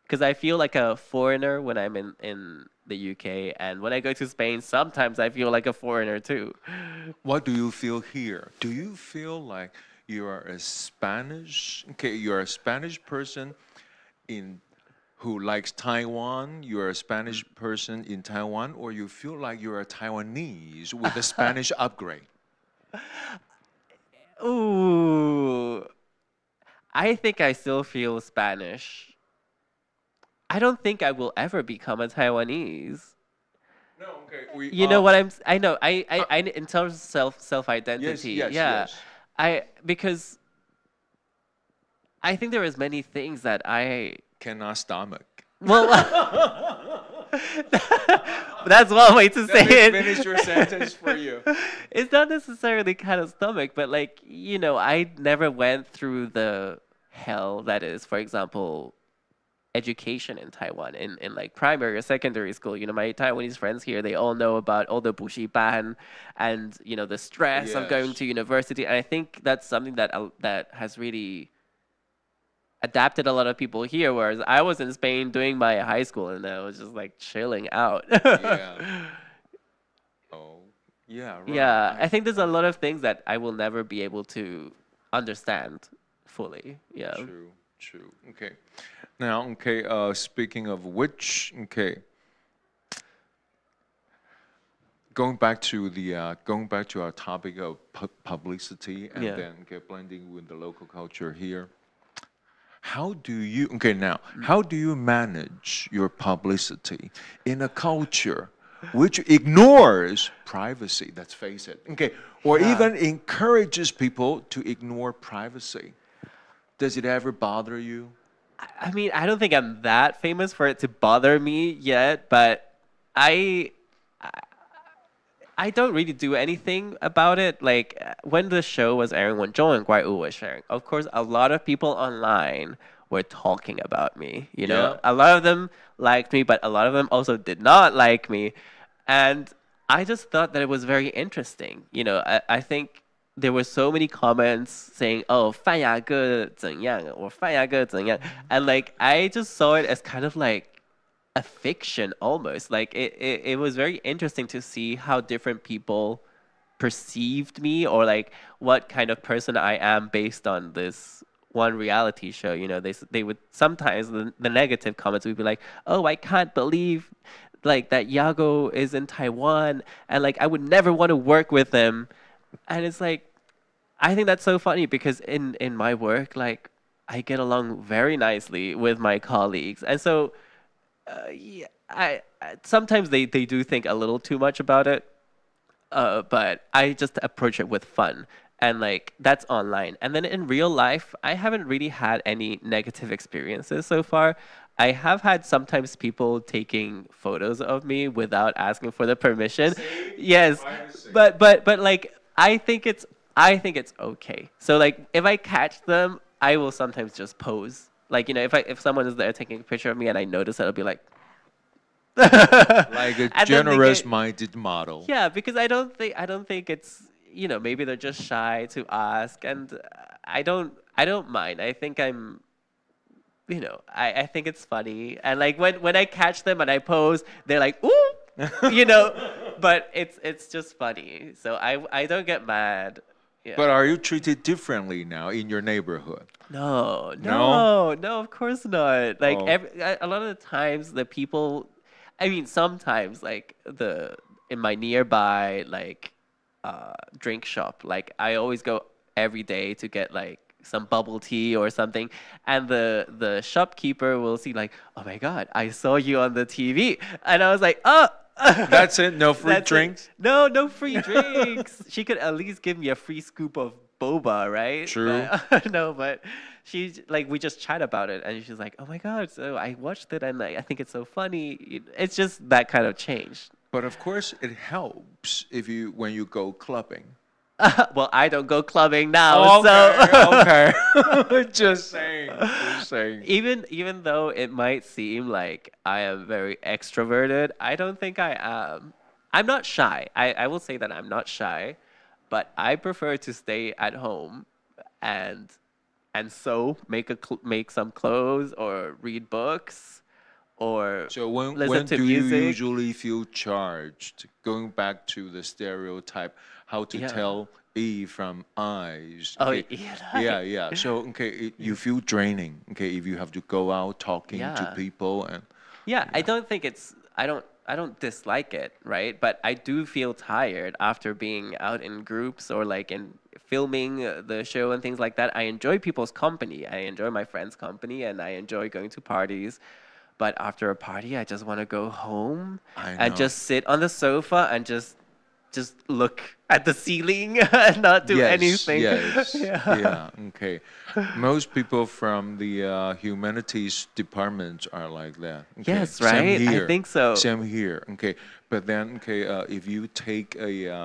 Because I feel like a foreigner when I'm in the UK, and when I go to Spain, sometimes I feel like a foreigner too. What do you feel here? Do you feel like you are a Spanish? Okay, you're a Spanish person who likes Taiwan. You're a Spanish person in Taiwan, or you feel like you're a Taiwanese with a Spanish upgrade? Ooh, I think I still feel Spanish. I don't think I will ever become a Taiwanese. No, okay. You know what I know. I in terms of self identity. Yes. Because I think there is many things that I Cannot stomach. well. That's one way to say it. Finish your sentence for you. It's not necessarily kind of stomach, but I never went through the hell that is, for example, education in Taiwan in like primary or secondary school. My Taiwanese friends here, they all know about all the bushiban and the stress of going to university. And I think that's something that has really adapted a lot of people here. Whereas I was in Spain doing my high school, and I was just like chilling out. Yeah. Oh, yeah. Right. Yeah, I think there's a lot of things that I will never be able to understand fully. Yeah. True. Okay. Now, okay. Speaking of which, okay. Going back to our topic of publicity, and then blending with the local culture here. How do you manage your publicity in a culture which ignores privacy? Let's face it. Okay, or even encourages people to ignore privacy. Does it ever bother you? I mean, I don't think I'm that famous for it to bother me yet, but I don't really do anything about it. Like when the show was airing, when 中文怪物 was sharing, of course, a lot of people online were talking about me. A lot of them liked me, but a lot of them also did not like me. And I just thought that it was very interesting. I think there were so many comments saying, "Oh, 范雅各怎样," or 范雅各怎样, and I just saw it as kind of like a fiction almost. Like it was very interesting to see how different people perceived me, or like what kind of person I am based on this one reality show. They would sometimes the negative comments would be like, "Oh, I can't believe like that Yago is in Taiwan, and like I would never want to work with him." And it's like, I think that's so funny because in my work, like I get along very nicely with my colleagues, and so I sometimes they do think a little too much about it, but I just approach it with fun, and like that's online. And then in real life, I haven't really had any negative experiences so far. I have had sometimes people taking photos of me without asking for the permission. Yes, but like I think it's okay. So like if I catch them, I will sometimes just pose. Like if someone is there taking a picture of me and I notice it, I'll be like like a generous-minded model. Yeah, because I don't think it's maybe they're just shy to ask, and I don't mind. I think I'm I think it's funny, and like when I catch them and I pose, they're like ooh. But it's just funny. So I don't get mad. Yeah. But are you treated differently now in your neighborhood? No, of course not. Like a lot of the times the people, I mean, sometimes like in my nearby like drink shop, like I always go every day to get like some bubble tea or something, and the shopkeeper will see like, oh my God, I saw you on the TV, and I was like, oh. That's it. No free That's drinks. It. No free drinks. She could at least give me a free scoop of boba, right? True. But, no, but she like we just chat about it, and she's like, "Oh my God!" So I watched it, and I think it's so funny. It's just that kind of change. But of course, it helps when you go clubbing. Well, I don't go clubbing now, okay. Just saying. Even though it might seem like I am very extroverted, I don't think I am. I'm not shy. I will say that I'm not shy, but I prefer to stay at home and so make some clothes or read books or so when to do music. You usually feel charged? Going back to the stereotype, how to tell E from I's. Okay. Oh, yeah. So you feel draining. Okay, if you have to go out talking to people and. Yeah, I don't think it's. I don't dislike it, right? But I do feel tired after being out in groups or like in filming the show and things like that. I enjoy people's company. I enjoy my friends' company, and I enjoy going to parties. But after a party, I just want to go home and just sit on the sofa and just look at the ceiling and not do anything. Yes. Yeah. Okay. Most people from the humanities department are like that. Okay. Yes, right. Same here. I think so. Same here. Okay. But then, if you take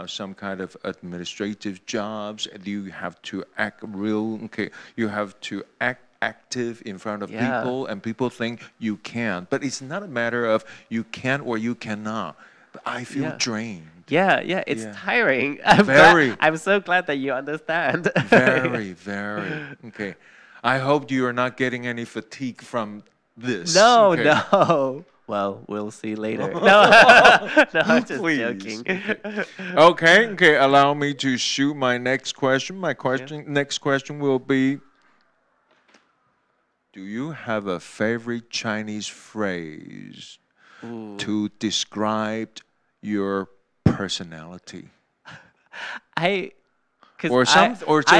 some kind of administrative jobs, you have to act real. Okay. You have to act active in front of people, and people think you can. But it's not a matter of you can or you cannot. But I feel drained. Yeah, it's tiring. I'm so glad that you understand. Very. Okay. I hope you are not getting any fatigue from this. No. Well, we'll see later. No, I'm just joking. Okay. Allow me to shoot my next question. Next question will be, do you have a favorite Chinese phrase to describe your personality?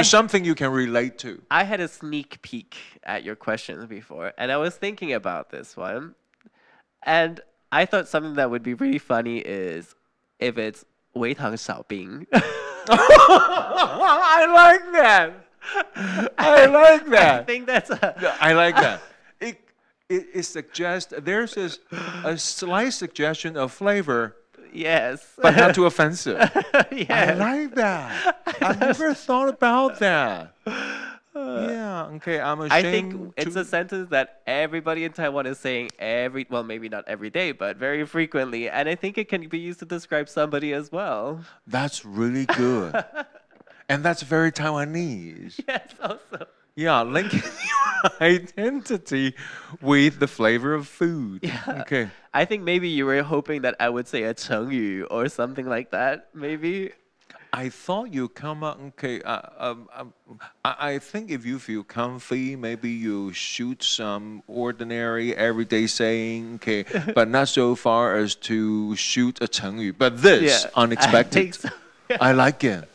Something you can relate to. I had a sneak peek at your questions before, and I was thinking about this one. And I thought something that would be really funny is if it's 微糖少冰. I like that. I like that. I think that's I like that. It suggests there's a slight suggestion of flavor. Yes. But not too offensive. Yes. I like that. I've never thought about that. Yeah, okay, I'm ashamed. I think it's a sentence that everybody in Taiwan is saying well, maybe not every day, but very frequently. And I think it can be used to describe somebody as well. That's really good. And that's very Taiwanese. Yes, also. Yeah, linking your identity with the flavor of food. Yeah. Okay. I think maybe you were hoping that I would say a 成语 or something like that, maybe. I thought you come up, okay, I think if you feel comfy, maybe you shoot some ordinary, everyday saying, okay, but not so far as to shoot a 成语. But this, unexpected. I think so. I like it.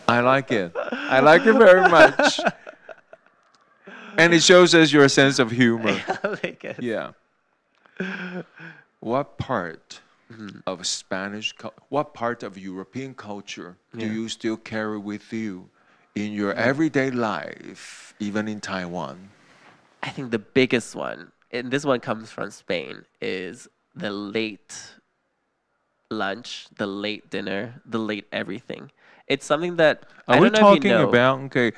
I like it very much. And it shows us your sense of humor. I like it. Yeah. What part of what part of European culture do you still carry with you in your everyday life, even in Taiwan? I think the biggest one, and this one comes from Spain, is the late lunch, the late dinner, the late everything. It's something that Are I we don't know if talking you know. about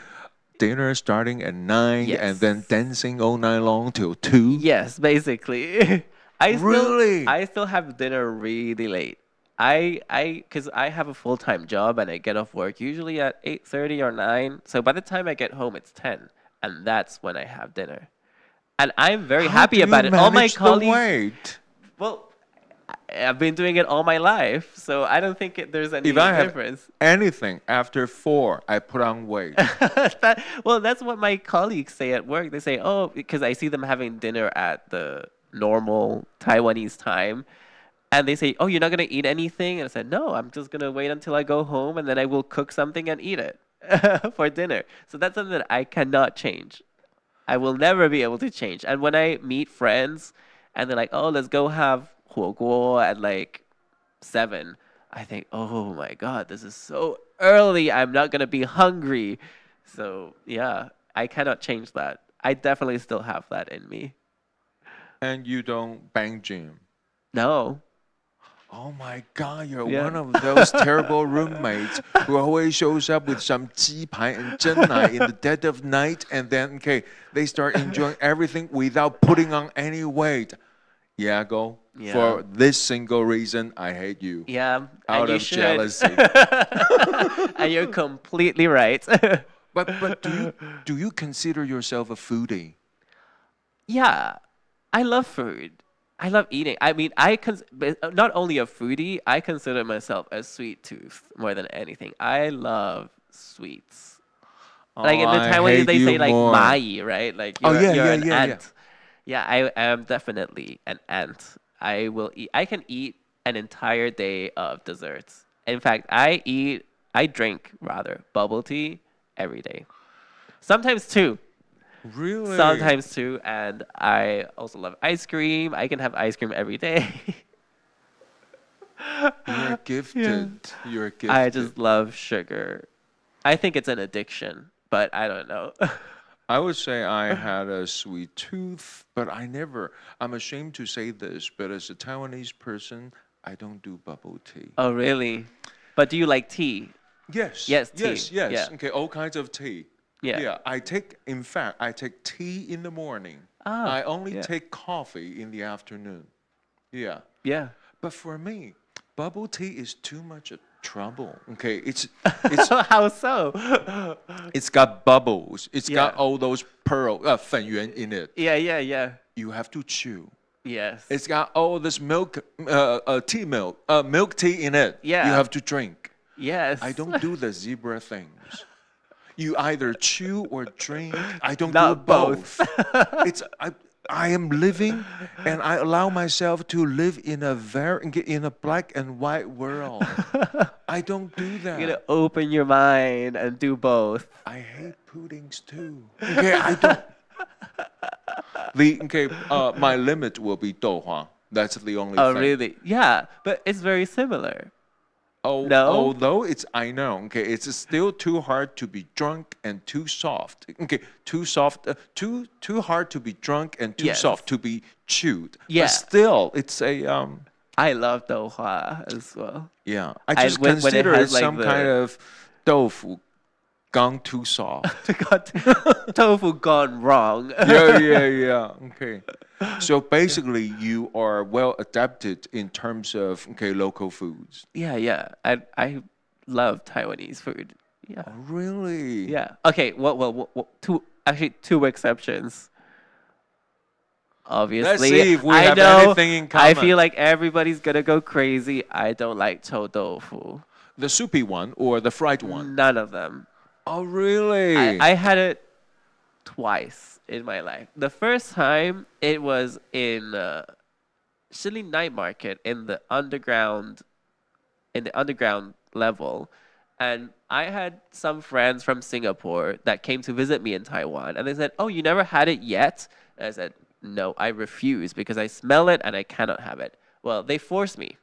dinner starting at 9 and then dancing all night long till 2? Yes, basically. Really? I still have dinner really late. Because I have a full-time job and I get off work usually at 8:30 or 9. So by the time I get home, it's 10, and that's when I have dinner. And I'm very happy about it. All my colleagues. Well, I've been doing it all my life, so I don't think there's any difference. If I have anything after 4, I put on weight. Well, that's what my colleagues say at work. They say, oh, because I see them having dinner at the normal Taiwanese time. And they say, oh, you're not going to eat anything? And I said, no, I'm just going to wait until I go home, and then I will cook something and eat it. for dinner. So that's something that I cannot change. I will never be able to change. And when I meet friends and they're like, oh, let's go have 火锅at like 7, I think, oh my God, this is so early. I'm not going to be hungry. So yeah, I cannot change that. I definitely still have that in me. And you don't bang gym? No. Oh my God, you're one of those terrible roommates who always shows up with some 鸡排 and 蒸奶 in the dead of night, and then they start enjoying everything without putting on any weight. Iago, for this single reason, I hate you. Yeah, out of jealousy. And you're completely right. But do you consider yourself a foodie? Yeah, I love food. I love eating. I mean, not only a foodie, I consider myself a sweet tooth more than anything. I love sweets. Like in the Taiwanese, they say like mai, right? Like you're an ant. Yeah, I am definitely an ant. I can eat an entire day of desserts. In fact, I drink bubble tea every day. Sometimes 2. Really? Sometimes 2, and I also love ice cream. I can have ice cream every day. You're gifted. Yeah. You're gifted. I just love sugar. I think it's an addiction, but I don't know. I would say I had a sweet tooth, but I'm ashamed to say this, but as a Taiwanese person, I don't do bubble tea. Oh, really? But do you like tea? Yes. Yes, tea. Yes. Yeah. Okay, all kinds of tea. Yeah. I take tea in the morning. I only take coffee in the afternoon. Yeah. Yeah. But for me, bubble tea is too much trouble. Okay, it's how so? It's got bubbles. It's got all those粉圆in it. Yeah. You have to chew. Yes. It's got all this milk tea in it. Yeah. You have to drink. Yes. I don't do the zebra things. You either chew or drink. I don't do both. I am living, and I allow myself to live in a black and white world. I don't do that. You're gonna open your mind and do both. I hate puddings too. Okay, I don't. My limit will be 豆花. That's the only thing. Oh, really? Yeah, but it's very similar. No? Although I know, it's still too hard to be drunk and too soft. Okay, too soft, too hard to be drunk and too soft to be chewed. Yeah. But still, it's a I love 豆花 as well. Yeah, I just consider it some kind of tofu gone too soft. Tofu gone wrong. Yeah. Okay. So basically, you are well adapted in terms of local foods. Yeah. I love Taiwanese food. Yeah. Oh, really? Yeah. Okay. Well, two exceptions. Obviously, let's see if we have anything in common. I feel like everybody's gonna go crazy. I don't like chou tofu. The soupy one or the fried one? None of them. Oh, really? I had it twice in my life. The first time, it was in Shilin Night Market in the underground level. And I had some friends from Singapore that came to visit me in Taiwan. And they said, oh, you never had it yet? And I said, no, I refuse because I smell it and I cannot have it. Well, they forced me.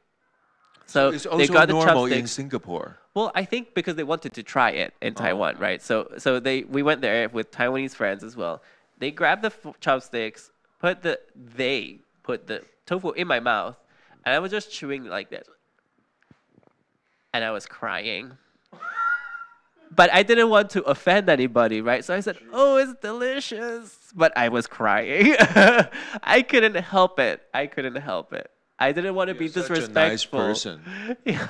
So it's also they got normal the chopsticks in Singapore. Well, I think because they wanted to try it in Taiwan, right? So we went there with Taiwanese friends as well. They grabbed the chopsticks, put the tofu in my mouth, and I was just chewing like this. And I was crying. But I didn't want to offend anybody, right? So I said, oh, it's delicious. But I was crying. I couldn't help it. I didn't want to be disrespectful. Such a nice person. Yeah.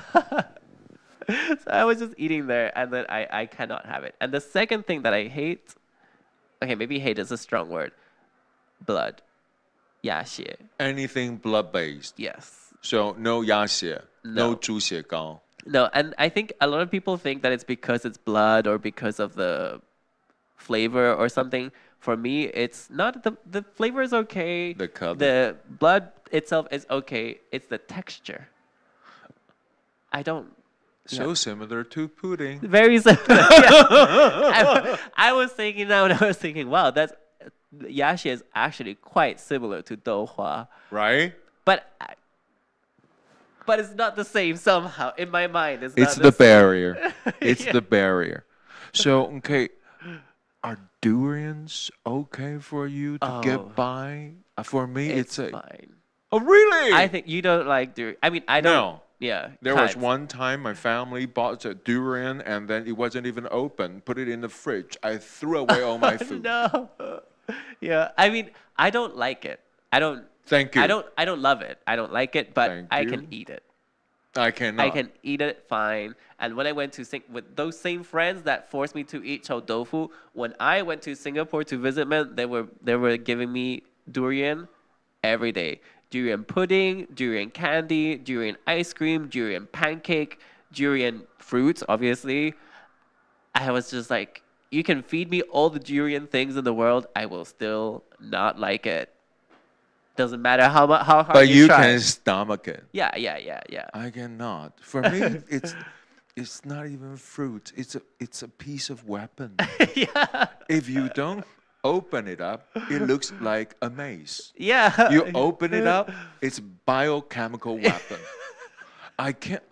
So I was just eating there, and then I cannot have it. And the second thing that I hate, okay, maybe hate is a strong word, blood. 鸭血. Anything blood-based? Yes. So no 鸭血, no 猪血糕. No, and I think a lot of people think that it's because it's blood or because of the flavor or something. For me, it's not. The flavor is okay. The color. The blood itself is okay. It's the texture. I don't So similar to pudding. Very similar. Yeah. I was thinking that when I was thinking, wow, that's Yaxie is actually quite similar to Douhua. Right? But it's not the same somehow. In my mind, it's not the same. barrier. It's Yeah. the barrier. So, okay, are durians okay for you to Oh. get by? For me, It's it's fine. Oh, really? I think you don't like durian. I mean, I don't. No. Yeah. There was can't. one time my family bought a durian and then it wasn't even open. Put it in the fridge. I threw away all my food. No. Yeah. I mean, I don't like it. I don't. Thank you. I don't love it. I don't like it, but Thank I you. can eat it. I cannot. I can eat it fine. And when I went to with those same friends that forced me to eat chow tofu, when I went to Singapore to visit them, they were giving me durian every day. Durian pudding, durian candy, durian ice cream, durian pancake, durian fruits, obviously. I was just like, you can feed me all the durian things in the world, I will still not like it. Doesn't matter how hard But you try. can stomach it. Yeah. I cannot. For me, it's not even fruit. It's a piece of weapon. Yeah. If you don't open it up, it looks like a mace. Yeah. You open it up, it's biochemical weapon. I can't.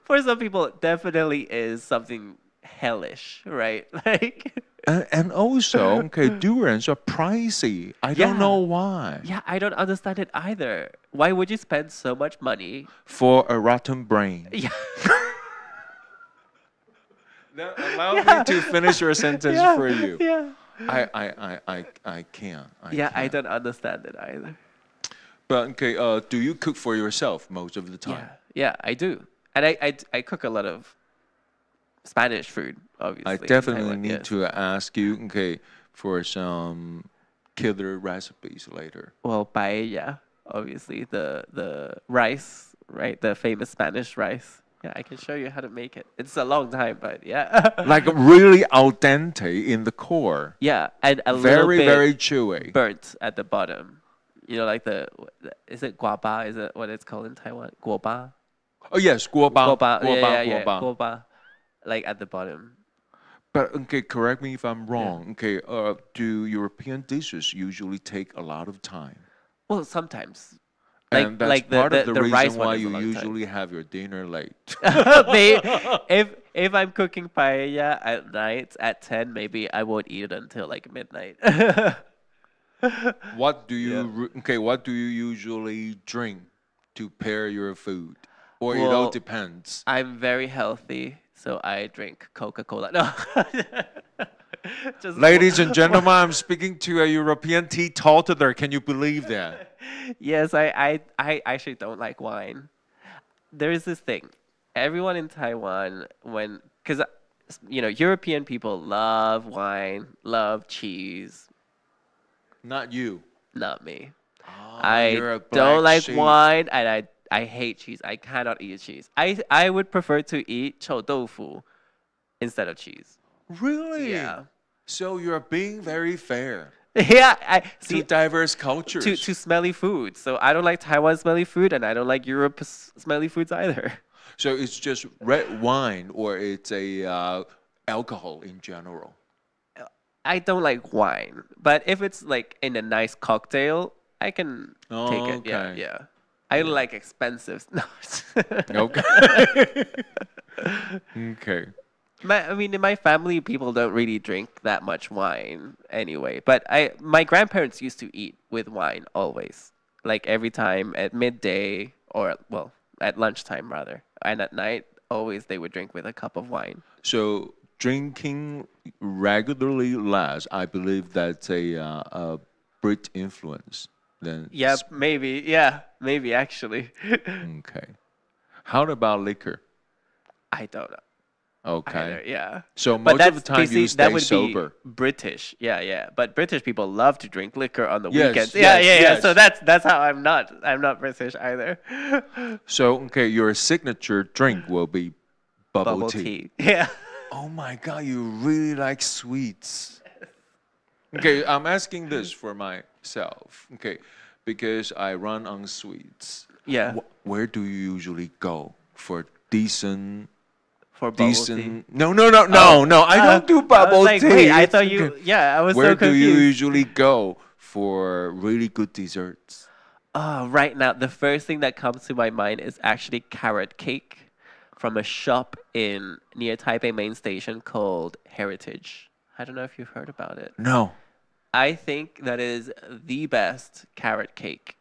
For some people, it definitely is something hellish, right? Like, And also, okay, durians are pricey. I don't know why. yeah, I don't understand it either. Why would you spend so much money? For a rotten brain. Yeah. Now, allow me to finish your sentence for you. Yeah. I can't. I don't understand it either. But okay, do you cook for yourself most of the time? Yeah, I do. And I cook a lot of Spanish food, obviously. I in definitely Taiwan, need yes. to ask you, okay, for some killer recipes later. Well, paella, obviously, the rice, right? The famous Spanish rice. Yeah, I can show you how to make it. It's a long time, but yeah. Like really al dente in the core. Yeah, and a little Very, bit very chewy. burnt at the bottom. You know, like is it guaba? Is it what it's called in Taiwan? Guoba? Oh yes, guoba. Guoba. Yeah. Guoba. Guoba. Like at the bottom. But okay, correct me if I'm wrong. Okay, do European dishes usually take a lot of time? Well, sometimes. And that's like part of the rice reason one why is a you long time. usually have your dinner late. If I'm cooking paella at night at 10, maybe I won't eat it until like midnight. What do you what do you usually drink to pair your food? Or it all Well, depends. I'm very healthy, so I drink Coca-Cola. No. Just Ladies and gentlemen, I'm speaking to a European teetotaler. Can you believe that? Yes, I actually don't like wine. There is this thing. Everyone in Taiwan, because European people love wine, love cheese. Not you. Not me. Oh, I you're a don't black like sheep. wine, and I hate cheese. I cannot eat cheese. I would prefer to eat chou tofu instead of cheese. Really? Yeah. So you're being very fair Yeah, I to see diverse cultures. to smelly food. So I don't like Taiwan smelly food, and I don't like Europe smelly foods either. So it's just red wine, or it's a alcohol in general. I don't like wine, but if it's like in a nice cocktail, I can take it. Yeah, Okay. yeah. I like expensive. No. Okay. Okay. I mean, in my family, people don't really drink that much wine anyway. But my grandparents used to eat with wine always, like every time at midday or at lunchtime rather, and at night always they would drink with a cup of wine. So drinking regularly less, I believe that's a Brit influence. Then Yeah, maybe. Yeah, maybe actually. Okay. How about liquor? I don't know. Okay. Either, yeah. So But most of the that's time you basically- that stay would sober. be British. Yeah. But British people love to drink liquor on the Yes, weekends. yes, Yeah. yes. So that's how I'm not British either. So okay, your signature drink will be bubble tea. Yeah. Oh my God, you really like sweets. Okay, I'm asking this for myself. Okay, because I run on sweets. Yeah. Where do you usually go for decent. For bubble tea. Decent. No. I don't do bubble tea. Wait, I thought you. Yeah, I was Where so confused. do you usually go for really good desserts? Right now, the first thing that comes to my mind is actually carrot cake from a shop near Taipei Main Station called Heritage. I don't know if you've heard about it. No. I think that is the best carrot cake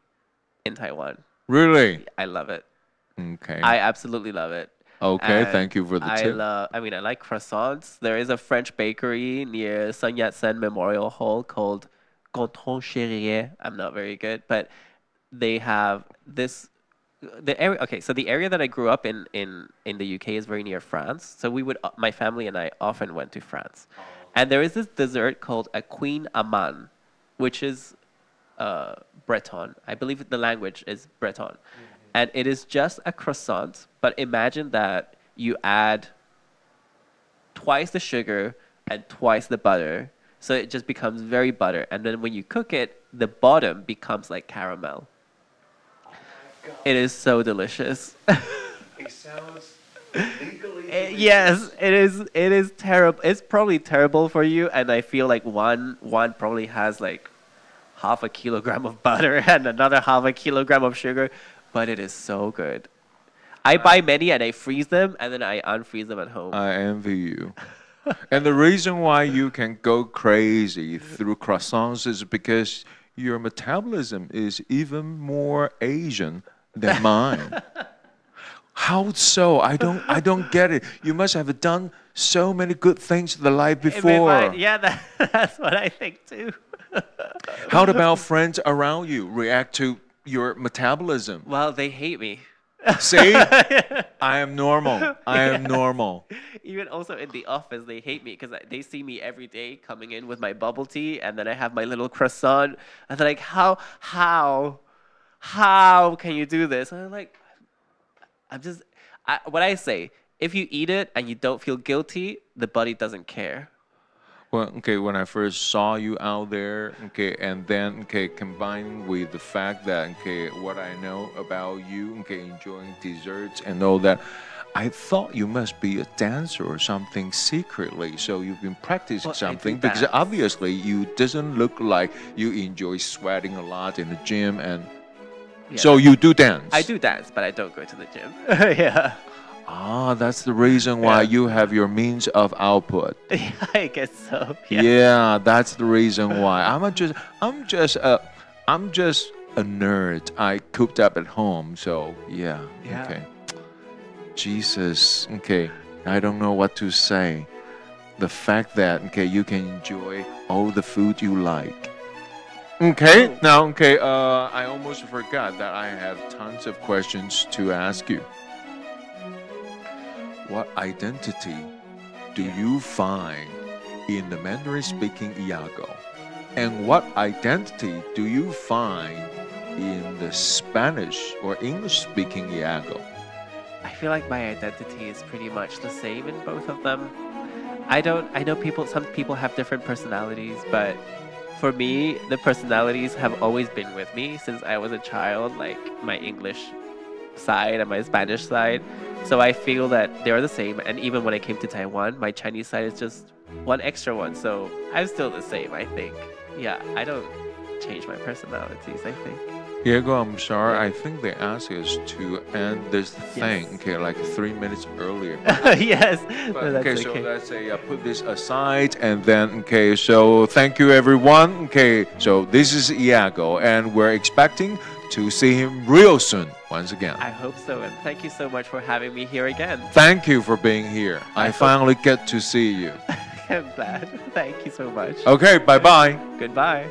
in Taiwan. Really? I love it. Okay. I absolutely love it. Okay, And thank you for the tip. I like croissants. There is a French bakery near Sun Yat-sen Memorial Hall called Canton Chérier. I'm not very good, but they have this. So the area that I grew up in the UK is very near France. So my family and I often went to France. And there is this dessert called a Queen Amman, which is Breton. I believe the language is Breton. And it is just a croissant, but imagine that you add twice the sugar and twice the butter. So it just becomes very butter. And then when you cook it, the bottom becomes like caramel. Oh my God. It is so delicious. It sounds legally yes, it is terrible. It's probably terrible for you. And I feel like one probably has like half a kilogram of butter and another half a kilogram of sugar. But it is so good. I buy many and I freeze them and then I unfreeze them at home. I envy you. And the reason why you can go crazy through croissants is because your metabolism is even more Asian than mine. How so? I don't get it. You must have done so many good things in the life before. Yeah, that's what I think too. How about friends around you react to your metabolism? Well, they hate me. See? I am normal. I am normal. Even also in the office, they hate me because they see me every day coming in with my bubble tea, and then I have my little croissant, and they're like, how can you do this? And I'm like, what I say, if you eat it and you don't feel guilty, the body doesn't care. Well, okay, when I first saw you out there, okay, and then, okay, combined with the fact that, okay, what I know about you, okay, enjoying desserts and all that, I thought you must be a dancer or something secretly. So you've been practicing something because obviously you doesn't look like you enjoy sweating a lot in the gym, and so you do dance. I do dance, but I don't go to the gym. Yeah. Ah, that's the reason why you have your means of output. Yeah, I guess so. Yeah, that's the reason why. I'm just a nerd. I cooked up at home, so yeah. Okay. Jesus. Okay. I don't know what to say. The fact that you can enjoy all the food you like. Okay. Now, I almost forgot that I have tons of questions to ask you. What identity do you find in the Mandarin-speaking Iago? And what identity do you find in the Spanish or English-speaking Iago? I feel like my identity is pretty much the same in both of them. I know some people have different personalities, but for me, the personalities have always been with me since I was a child, like my English side and my Spanish side. So I feel that they're the same, and even when I came to Taiwan, my Chinese side is just one extra one, so I'm still the same, I think. Yeah, I don't change my personalities, I think. Diego, I'm sorry, I think they asked us to end this thing, like 3 minutes earlier. Yes. But, no, that's so let's say put this aside, and then, so thank you everyone. So this is Iago, and we're expecting to see him real soon once again. I hope so, and thank you so much for having me here again. Thank you for being here. I finally get to see you. I'm glad. Thank you so much. Okay, bye-bye. Goodbye.